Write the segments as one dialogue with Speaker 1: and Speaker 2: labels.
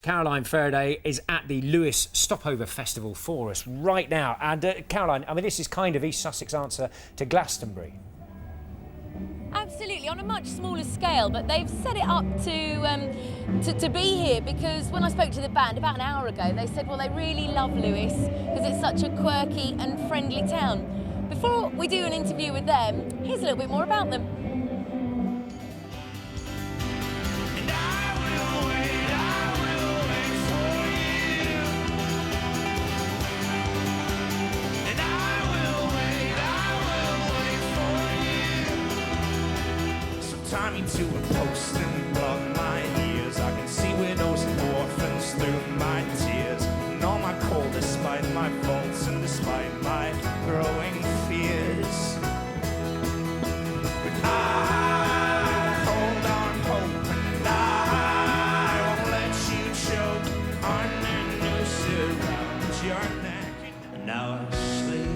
Speaker 1: Caroline Feraday is at the Lewes Stopover Festival for us right now. And Caroline, I mean, this is kind of East Sussex answer to Glastonbury.
Speaker 2: Absolutely, on a much smaller scale, but they've set it up to be here because when I spoke to the band about an hour ago, they said, well, they really love Lewes because it's such a quirky and friendly town. Before we do an interview with them, here's a little bit more about them.
Speaker 3: Tie me to a post and block my ears. I can see widows and orphans through my tears. And all my cold despite my faults and despite my growing fears. But I hold on hope and I won't let you choke on the noose around your neck. And now I sleep.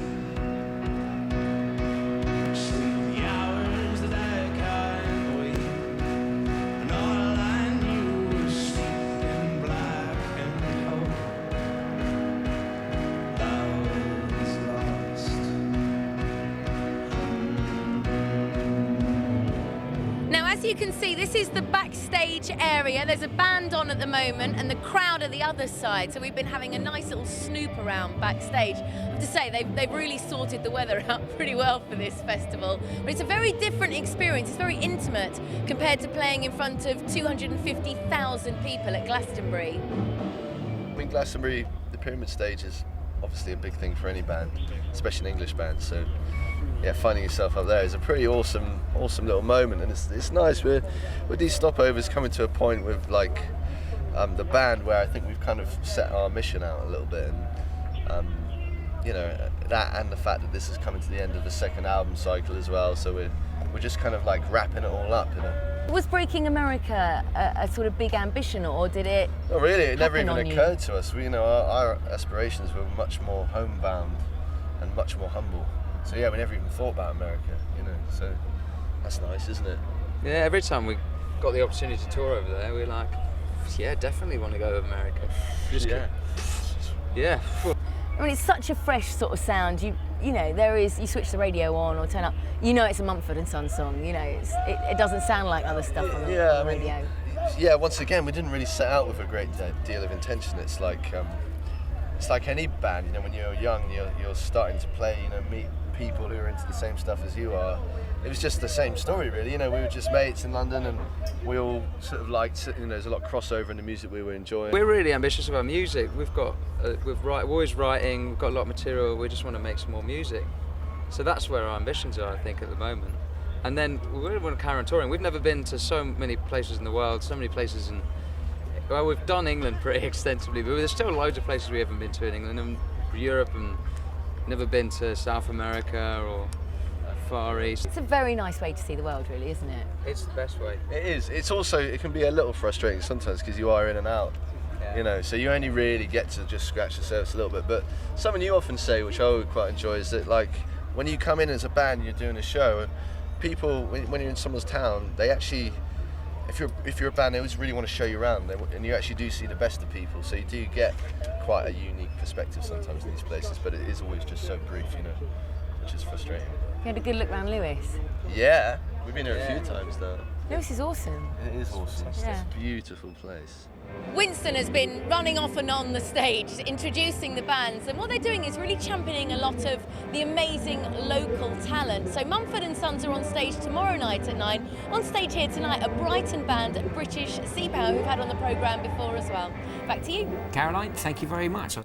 Speaker 2: As you can see, this is the backstage area. There's a band on at the moment and the crowd at the other side. So we've been having a nice little snoop around backstage. I have to say, they've really sorted the weather out pretty well for this festival. But it's a very different experience. It's very intimate compared to playing in front of 250,000 people at Glastonbury.
Speaker 4: I mean, Glastonbury, the Pyramid Stage is obviously a big thing for any band, especially an English band. So yeah, finding yourself up there is a pretty awesome little moment, and it's nice. With these stopovers coming to a point with like the band where I think we've kind of set our mission out a little bit, and you know, that and the fact that this is coming to the end of the second album cycle as well. So we're just kind of like wrapping it all up, you know.
Speaker 2: Was Breaking America a sort of big ambition, or did it?
Speaker 4: Not really. It never even occurred
Speaker 2: to
Speaker 4: to us. We, you know, our aspirations were much more homebound and much more humble. So yeah, we never even thought about America, you know, so that's nice, isn't it?
Speaker 5: Yeah, every time we got the opportunity to tour over there, we're like, yeah, definitely want to go to America. Yeah.
Speaker 2: I mean, it's such a fresh sort of sound. You know, you switch the radio on or turn up, you know it's a Mumford and Sons song, you know, it doesn't sound like other stuff on the radio.
Speaker 4: Yeah, once again, we didn't really set out with a great deal of intention. It's like any band, you know, when you're young, you're starting to play, you know, meet people who are into the same stuff as you are. It was just the same story, really. You know, we were just mates in London, and we all sort of liked, you know, there's a lot of crossover in the music we were enjoying.
Speaker 5: We're really ambitious about music. We've got, we're always writing. We've got a lot of material. We just want to make some more music. So that's where our ambitions are, I think, at the moment. And then we really want to carry on touring. We've never been to so many places in the world, so many places in. Well, we've done England pretty extensively, but there's still loads of places we haven't been to in England and Europe, and never been to South America or Far East.
Speaker 2: It's a very nice way to see the world, really, isn't it?
Speaker 5: It's the best way.
Speaker 4: It is. It's also, it can be a little frustrating sometimes because you are in and out, you know, so you only really get to just scratch the surface a little bit. But something you often say, which I would quite enjoy, is that like when you come in as a band and you're doing a show, people, when you're in someone's town, they actually, if you're a band, they always really want to show you around, and you actually do see the best of people. So you do get quite a unique perspective sometimes in these places, but it is always just so brief, you know, which is frustrating.
Speaker 2: You had a good look around Lewes?
Speaker 4: Yeah, we've been here a few times now.
Speaker 2: Lewes is awesome.
Speaker 4: It is awesome.
Speaker 2: Yeah.
Speaker 4: It's a beautiful place.
Speaker 2: Winston has been running off and on the stage, introducing the bands, and what they're doing is really championing a lot of the amazing local talent. So Mumford and Sons are on stage tomorrow night at 9. On stage here tonight, a Brighton band, British Sea Power, who've had on the programme before as well. Back to you.
Speaker 1: Caroline, thank you very much.